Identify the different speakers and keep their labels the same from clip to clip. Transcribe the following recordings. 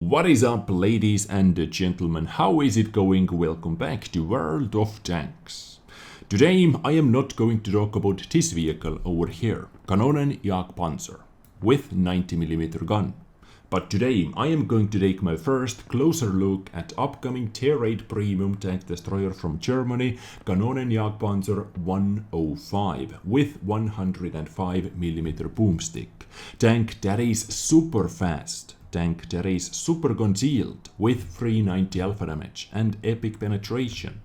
Speaker 1: What is up, ladies and gentlemen? How is it going? Welcome back to World of Tanks. Today I am not going to talk about this vehicle over here, KanonenJagdPanzer, with 90mm gun. But today I am going to take my first closer look at upcoming Tier 8 premium tank destroyer from Germany, KanonenJagdPanzer 105 with 105mm boomstick. Tank that is super fast. Tank that is super concealed with 390 alpha damage and epic penetration.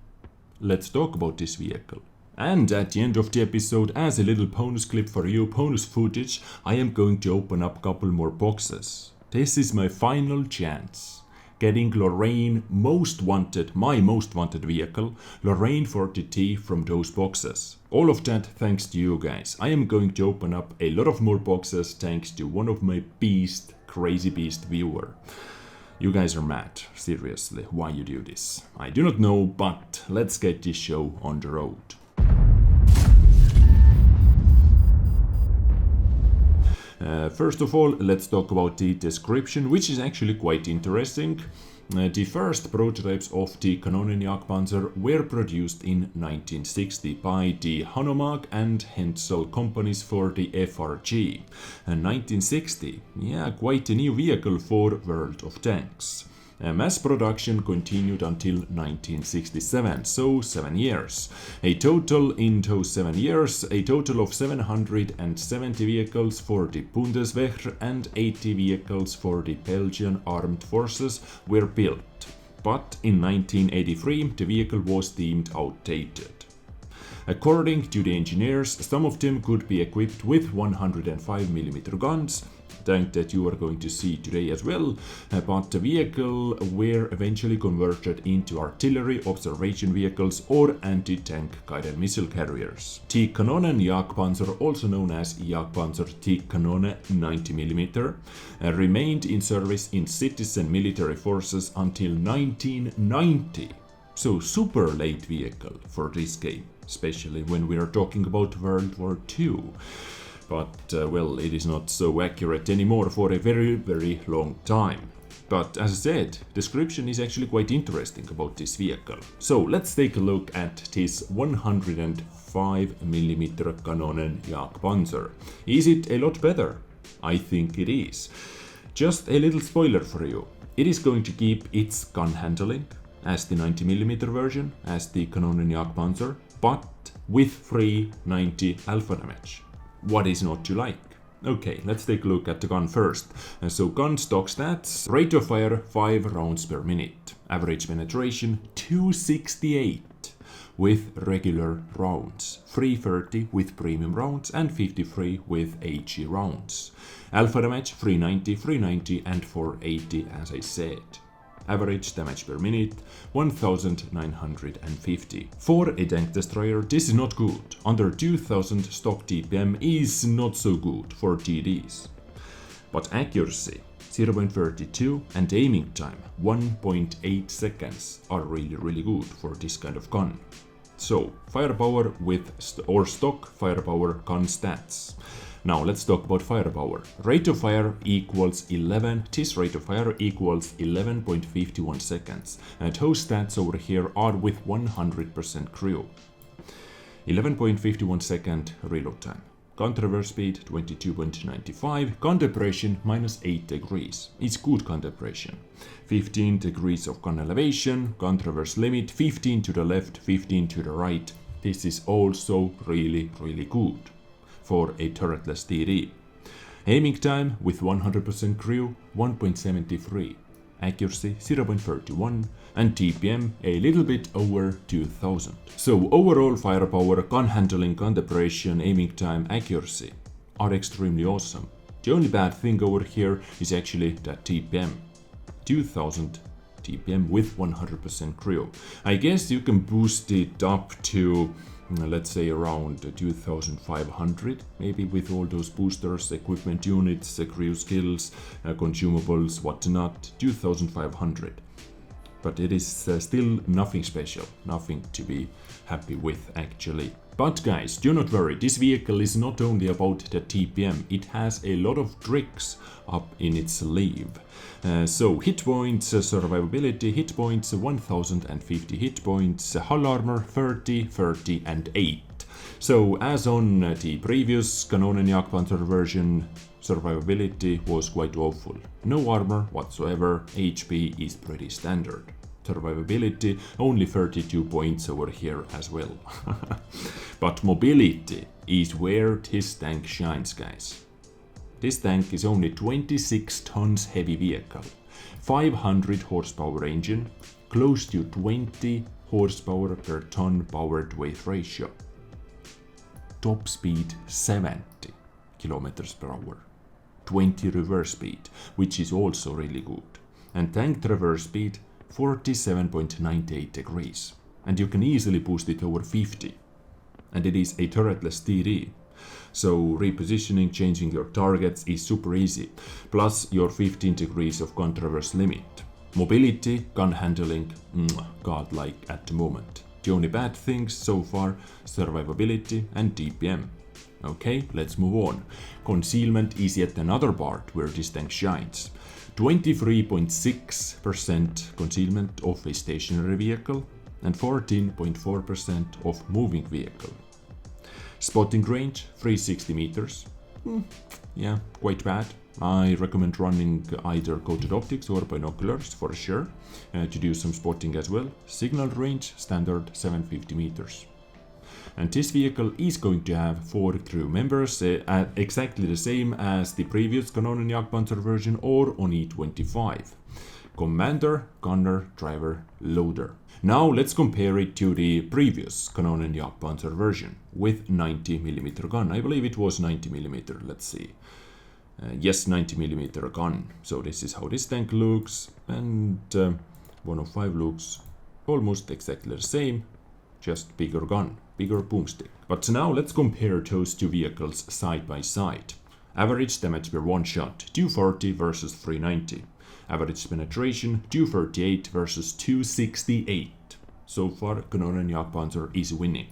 Speaker 1: Let's talk about this vehicle. And at the end of the episode, as a little bonus clip for you, bonus footage, I am going to open up a couple more boxes. This is my final chance. Getting Lorraine my most wanted vehicle, Lorraine 40T from those boxes. All of that thanks to you guys. I am going to open up a lot of more boxes thanks to one of my crazy beast viewer. You guys are mad, seriously, why you do this? I do not know, but let's get this show on the road. First of all, let's talk about the description, which is actually quite interesting. The first prototypes of the KanonenJagdPanzer were produced in 1960 by the Hanomag and Hensel companies for the FRG. 1960, yeah, quite a new vehicle for World of Tanks. Mass production continued until 1967, so 7 years. In those 7 years, a total of 770 vehicles for the Bundeswehr and 80 vehicles for the Belgian Armed Forces were built. But in 1983, the vehicle was deemed outdated. According to the engineers, some of them could be equipped with 105mm guns, tank that you are going to see today as well, but the vehicle were eventually converted into artillery observation vehicles or anti-tank guided missile carriers. The KanonenJagdPanzer, also known as Jagdpanzer the Kanonen 90mm, remained in service in citizen military forces until 1990. So super late vehicle for this game, especially when we are talking about World War II. But, well, it is not so accurate anymore for a very, very long time. But as I said, description is actually quite interesting about this vehicle. So let's take a look at this 105mm KanonenJagdPanzer. Is it a lot better? I think it is. Just a little spoiler for you. It is going to keep its gun handling as the 90mm version, as the KanonenJagdPanzer, but with 390 alpha damage. What is not to like? Okay, let's take a look at the gun first. So gun stock stats, rate of fire 5 rounds per minute, average penetration 268 with regular rounds, 330 with premium rounds and 53 with AG rounds. Alpha damage 390 and 480 as I said. Average damage per minute 1950. For a tank destroyer, this is not good. Under 2000 stock TPM is not so good for TDs. But accuracy 0.32 and aiming time 1.8 seconds are really good for this kind of gun. So firepower with stock firepower gun stats. Now let's talk about firepower. Rate of fire equals 11. This rate of fire equals 11.51 seconds. And those stats over here are with 100% crew. 11.51 second reload time. Gun traverse speed 22.95. Gun depression -8 degrees. It's good gun depression. 15 degrees of gun elevation. Gun traverse limit 15 to the left, 15 to the right. This is also really good for a turretless TD. Aiming time with 100% crew 1.73, accuracy 0.31 and TPM a little bit over 2000. So overall firepower, gun handling, gun depression, aiming time, accuracy are extremely awesome. The only bad thing over here is actually that TPM. 2000 TPM with 100% crew. I guess you can boost it up to let's say around 2500, maybe with all those boosters, equipment units, crew skills, consumables, whatnot, 2500. But it is still nothing special, nothing to be happy with actually. But guys, do not worry, this vehicle is not only about the TPM, it has a lot of tricks up in its sleeve. So hit points, survivability, hit points 1050 hit points, hull armor 30, 30 and 8. So as on the previous KanonenJagdPanzer version, survivability was quite awful. No armor whatsoever, HP is pretty standard. Survivability only 32 points over here as well. But mobility is where this tank shines, guys. This tank is only 26 tons heavy vehicle, 500 horsepower engine, close to 20 horsepower per ton powered weight ratio. Top speed 70 kilometers per hour, 20 reverse speed, which is also really good. And tank reverse speed 47.98 degrees, and you can easily boost it over 50. And it is a turretless TD, so repositioning, changing your targets is super easy, plus your 15 degrees of gun traverse limit. Mobility, gun handling, godlike at the moment. The only bad things so far, survivability and DPM. Okay, let's move on. Concealment is yet another part where this tank shines. 23.6% concealment of a stationary vehicle and 14.4% of moving vehicle. Spotting range 360 meters. Yeah, quite bad. I recommend running either coated optics or binoculars for sure to do some spotting as well. Signal range standard 750 meters. And this vehicle is going to have 4 crew members, exactly the same as the previous KanonenJagdPanzer version or on E25. Commander, gunner, driver, loader. Now let's compare it to the previous KanonenJagdPanzer version with 90mm gun. I believe it was 90mm, let's see. Yes, 90mm gun. So this is how this tank looks, and 105 looks almost exactly the same, just bigger gun, bigger boomstick. But now let's compare those two vehicles side by side. Average damage per one shot, 240 versus 390. Average penetration, 238 versus 268. So far, KanonenJagdPanzer is winning.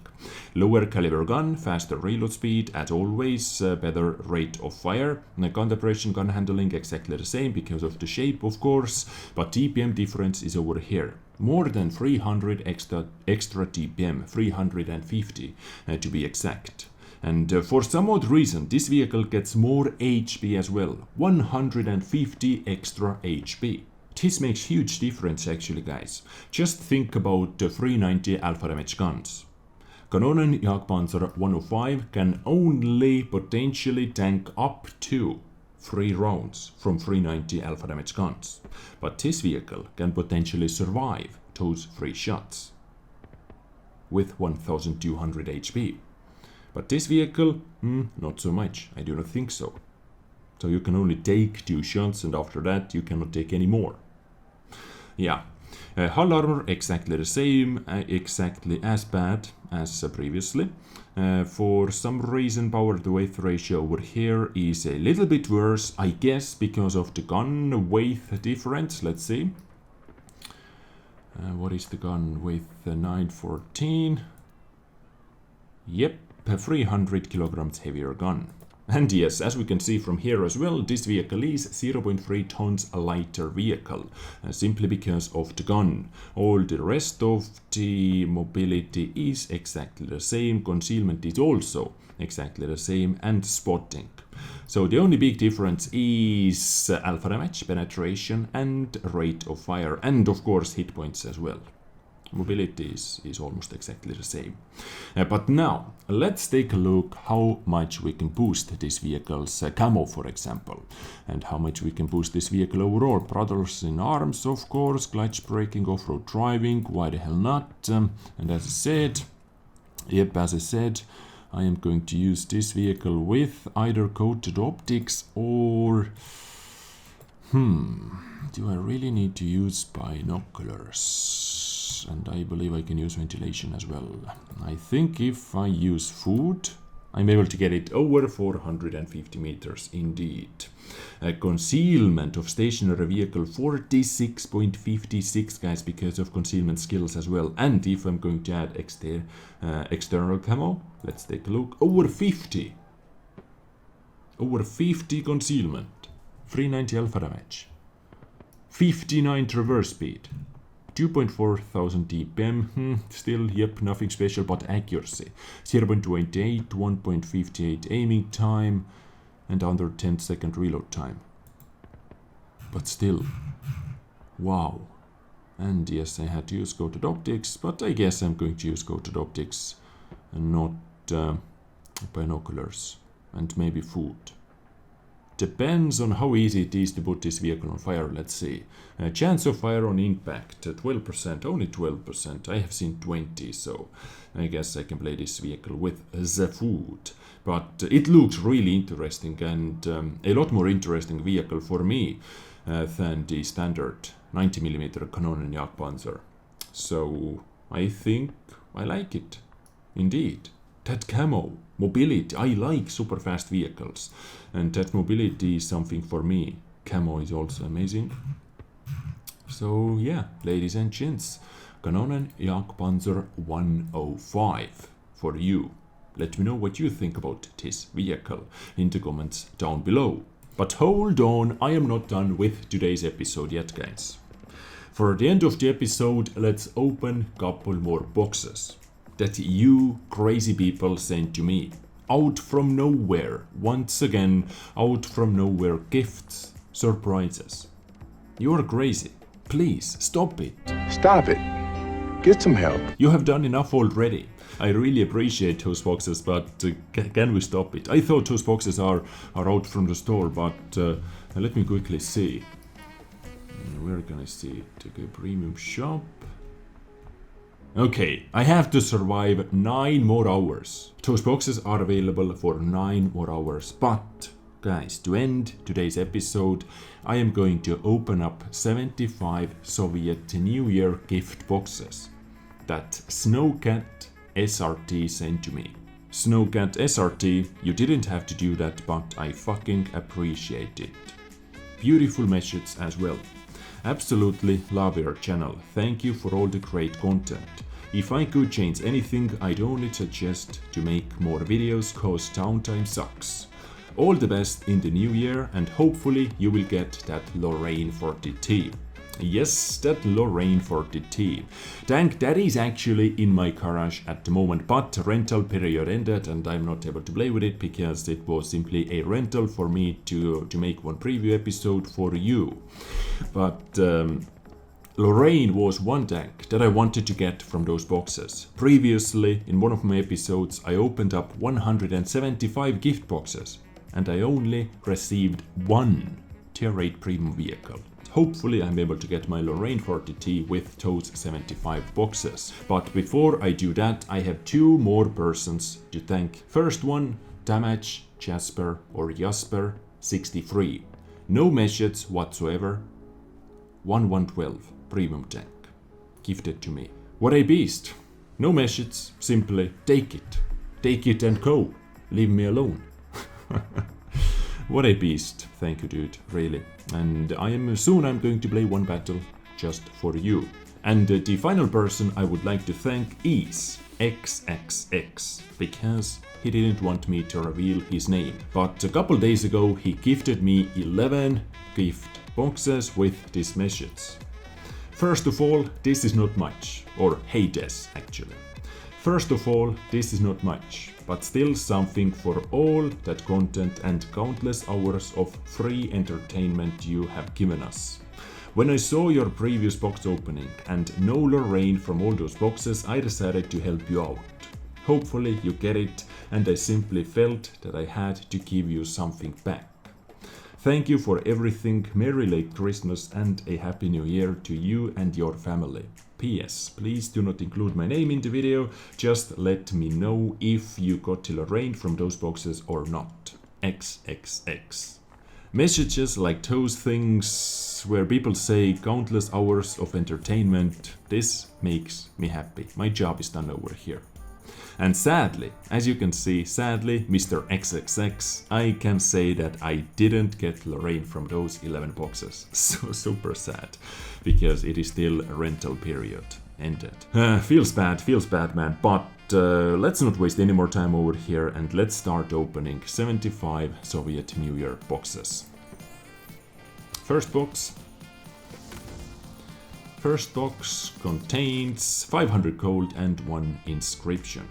Speaker 1: Lower caliber gun, faster reload speed, as always, better rate of fire. Gun depression, gun handling, exactly the same because of the shape, of course, but TPM difference is over here. More than 300 extra TPM, 350 to be exact. And for some odd reason, this vehicle gets more HP as well, 150 extra HP. This makes huge difference actually, guys. Just think about the 390 alpha damage guns. KanonenJagdPanzer 105 can only potentially tank up to 3 rounds from 390 alpha damage guns, but this vehicle can potentially survive those 3 shots with 1200 HP. But this vehicle, not so much. I do not think so. So you can only take 2 shots, and after that you cannot take any more. Yeah, hull armor exactly the same, exactly as bad as previously. For some reason, power to weight ratio over here is a little bit worse, I guess, because of the gun weight difference. Let's see. What is the gun weight? 914. Yep, a 300 kilograms heavier gun. And yes, as we can see from here as well, this vehicle is 0.3 tons a lighter vehicle, simply because of the gun. All the rest of the mobility is exactly the same, concealment is also exactly the same, and spotting. So the only big difference is alpha damage, penetration, and rate of fire, and of course hit points as well. Mobility is almost exactly the same. But now, let's take a look how much we can boost this vehicle's camo, for example, and how much we can boost this vehicle overall. Brothers in arms, of course, clutch braking, off-road driving, why the hell not? And as I said, I am going to use this vehicle with either coated optics or... do I really need to use binoculars? And I believe I can use ventilation as well. I think if I use food, I'm able to get it over 450 meters indeed. Concealment of stationary vehicle 46.56 guys, because of concealment skills as well. And if I'm going to add external camo, let's take a look. Over 50 concealment, 390 alpha damage, 59 traverse speed, 2.4 thousand DPM, still, yep, nothing special, but accuracy, 0.28, 1.58 aiming time, and under 10-second reload time. But still, wow. And yes, I had to use coated optics, but I guess I'm going to use coated optics and not binoculars, and maybe food. Depends on how easy it is to put this vehicle on fire. Let's see. Chance of fire on impact, 12%, only 12%. I have seen 20, so I guess I can play this vehicle with the food. But it looks really interesting, and a lot more interesting vehicle for me than the standard 90mm KanonenJagdPanzer. So I think I like it, indeed. That camo, mobility, I like super fast vehicles, and that mobility is something for me. Camo is also amazing. So yeah, ladies and gents, KanonenJagdPanzer 105 for you. Let me know what you think about this vehicle in the comments down below. But hold on, I am not done with today's episode yet, guys. For the end of the episode, let's open a couple more boxes that you crazy people sent to me. Out from nowhere, once again, out from nowhere gifts, surprises. You're crazy. Please, stop it.
Speaker 2: Stop it. Get some help.
Speaker 1: You have done enough already. I really appreciate those boxes, but can we stop it? I thought those boxes are out from the store, but let me quickly see. Where can I see it? Okay, premium shop. Okay, I have to survive 9 more hours. Those boxes are available for 9 more hours. But, guys, to end today's episode, I am going to open up 75 Soviet New Year gift boxes that Snowcat SRT sent to me. Snowcat SRT, you didn't have to do that, but I fucking appreciate it. Beautiful message as well. Absolutely love your channel. Thank you for all the great content. If I could change anything, I'd only suggest to make more videos cause downtime sucks. All the best in the new year, and hopefully you will get that Lorraine for the team. Yes, that Lorraine for the team. Tank, that is actually in my garage at the moment, but rental period ended and I'm not able to play with it because it was simply a rental for me to make one preview episode for you. But Lorraine was one tank that I wanted to get from those boxes. Previously, in one of my episodes, I opened up 175 gift boxes and I only received one Tier 8 premium vehicle. Hopefully I'm able to get my Lorraine 40T with those 75 boxes. But before I do that, I have 2 more persons to thank. First one, Damage Jasper or Jasper 63. No message whatsoever. 1112 premium tank. Gifted to me. What a beast. No message, simply take it. Take it and go. Leave me alone. What a beast. Thank you, dude, really. And soon I'm going to play one battle just for you. And the final person I would like to thank is XXX, because he didn't want me to reveal his name. But a couple days ago he gifted me 11 gift boxes with this message. First of all, this is not much, or Hades actually. First of all, this is not much, but still something for all that content and countless hours of free entertainment you have given us. When I saw your previous box opening and no Lorraine from all those boxes, I decided to help you out. Hopefully you get it, and I simply felt that I had to give you something back. Thank you for everything, Merry late Christmas and a Happy New Year to you and your family. P.S. Please do not include my name in the video, just let me know if you got to Lorraine from those boxes or not. XXX. Messages like those things where people say countless hours of entertainment, this makes me happy. My job is done over here. And sadly, as you can see, sadly, Mr. XXX, I can say that I didn't get Lorraine from those 11 boxes. So super sad, because it is still a rental period ended. Feels bad, man, but let's not waste any more time over here and let's start opening 75 Soviet New Year boxes. First box contains 500 gold and 1 inscription.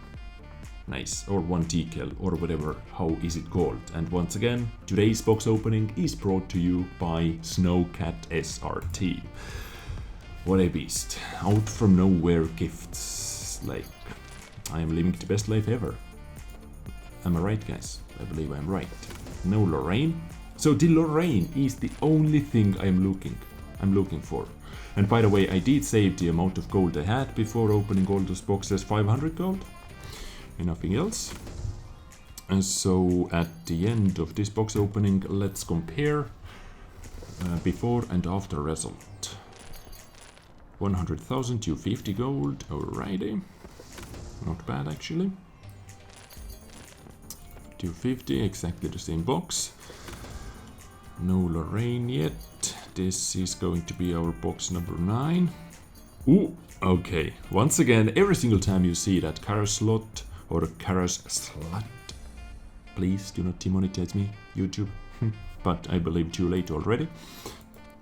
Speaker 1: Nice, or 1 decal, or whatever, how is it called? And once again, today's box opening is brought to you by Snowcat SRT. What a beast. Out from nowhere gifts. Like, I am living the best life ever. Am I right, guys? I believe I'm right. No Lorraine? So the Lorraine is the only thing I'm looking for. And by the way, I did save the amount of gold I had before opening all those boxes, 500 gold. And nothing else. And so at the end of this box opening, let's compare before and after result. 100,000 to 50 gold, alrighty. Not bad actually. 250, exactly the same box. No Lorraine yet. This is going to be our box number 9. Ooh, okay. Once again, every single time you see that Karas slot or Karas slut, please do not demonetize me, YouTube. But I believe too late already.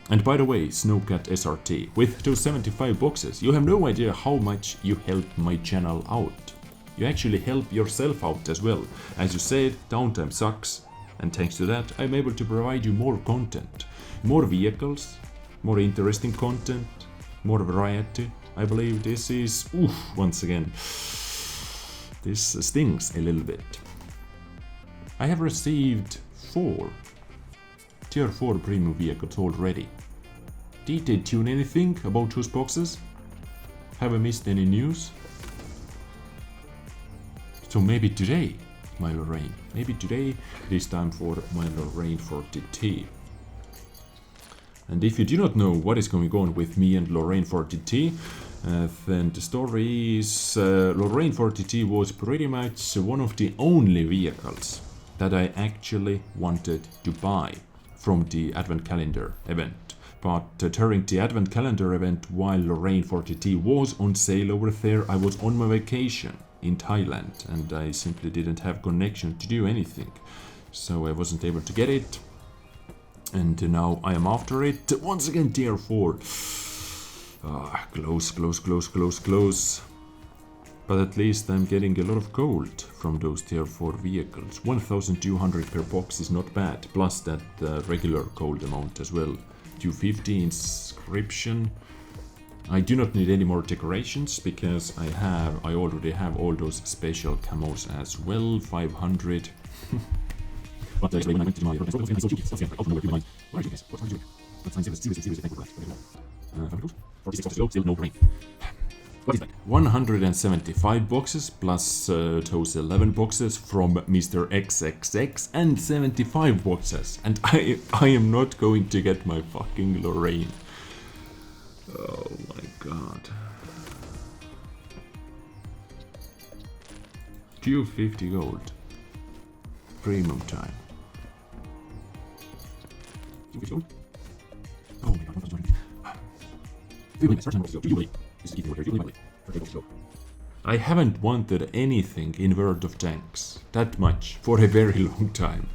Speaker 1: And by the way, Snowcat SRT, with those 75 boxes, you have no idea how much you help my channel out. You actually help yourself out as well. As you said, downtime sucks, and thanks to that, I'm able to provide you more content. More vehicles, more interesting content, more variety. I believe this is, once again, this stings a little bit. I have received 4 Tier 4 premium vehicles already. Did they tune anything about those boxes? Have I missed any news? So maybe today, my Lorraine. Maybe today it is time for my Lorraine 40T. And if you do not know what is going on with me and Lorraine 40T, then the story is Lorraine 40T was pretty much one of the only vehicles that I actually wanted to buy from the Advent Calendar event. But during the Advent Calendar event, while Lorraine 40T was on sale over there, I was on my vacation in Thailand and I simply didn't have connection to do anything. So I wasn't able to get it. And now I am after it. Once again, tier 4. Close. But at least I'm getting a lot of gold from those tier 4 vehicles. 1,200 per box is not bad. Plus that regular gold amount as well. 250 inscription. I do not need any more decorations because I already have all those special camos as well. 500. But when I went to my where are you guys? What are you doing? Let's sign seriously, thank you for that. 46 boxes go, still no brain. What is that? 175 boxes plus those 11 boxes from Mr. XXX and 75 boxes. And I am not going to get my fucking Lorraine. Oh my god. 250 gold. Premium time. 250 gold? Oh my god, what was I I haven't wanted anything in World of Tanks that much for a very long time.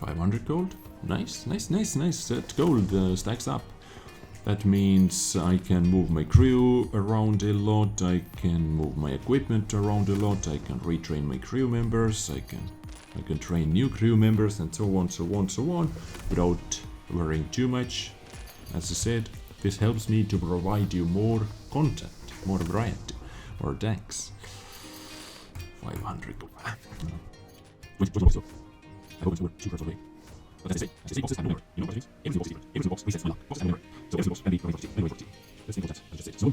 Speaker 1: $500 gold? Nice. That gold stacks up. That means I can move my crew around a lot, I can move my equipment around a lot, I can retrain my crew members, I can train new crew members and so on, without worrying too much. As I said, this helps me to provide you more content, more variety, more tanks. 500 gold. I hope it's worth 2 away. But as I say boxes have no number. You know what it means? Every box is different. Every box resets my luck. Boxes have no number. So every box can be very 40. Let's think of that. As I just said. So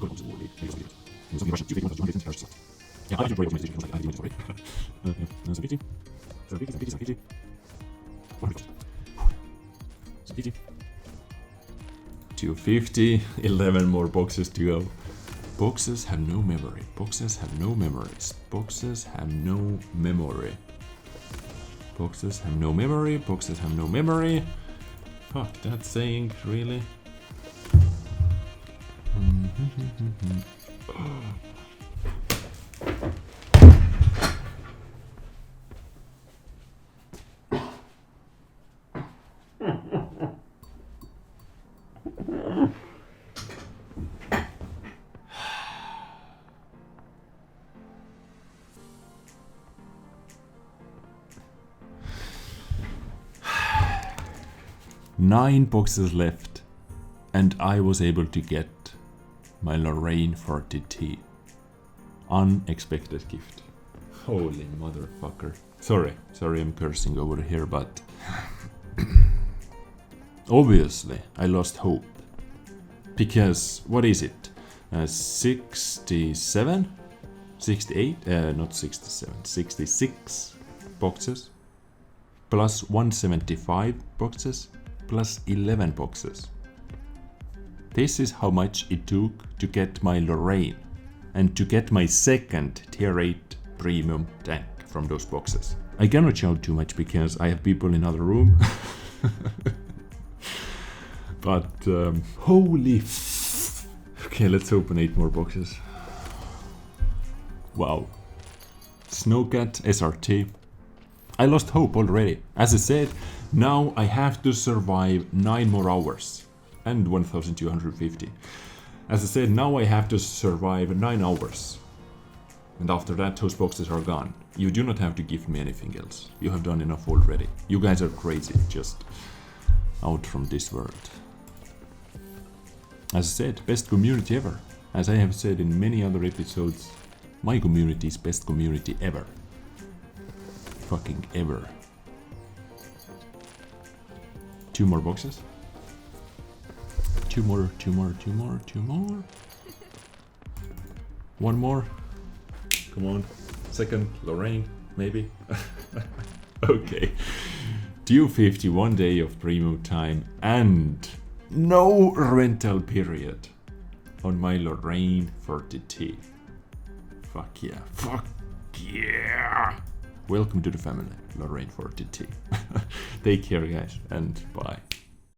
Speaker 1: 250, 11 more boxes to go. Boxes have no memory. Boxes have no memories. Boxes have no memory. Boxes have no memory. Boxes have no memory. Fuck that saying, really? Nine boxes left, and I was able to get my Lorraine 40T. Unexpected gift. Holy motherfucker. Sorry I'm cursing over here, but obviously I lost hope. Because, what is it? 67? 68? Not 67, 66 boxes. Plus 175 boxes. Plus 11 boxes. This is how much it took to get my Lorraine and to get my second tier 8 premium tank from those boxes. I cannot shout too much because I have people in other room. But holy okay, let's open 8 more boxes. Wow. Snowcat SRT. I lost hope already. As I said, now I have to survive 9 more hours and 1250. As I said, now I have to survive 9 hours. And after that, those boxes are gone. You do not have to give me anything else. You have done enough already. You guys are crazy, just out from this world. As I said, best community ever. As I have said in many other episodes, my community is best community ever. Fucking ever. 2 more boxes. 2 more. 1 more. Come on. Second, Lorraine, maybe. Okay. 250, 1 day of premium time and no rental period on my Lorraine 40T. Fuck yeah. Fuck yeah. Welcome to the family, Lorraine 40T. Take care, guys, and bye.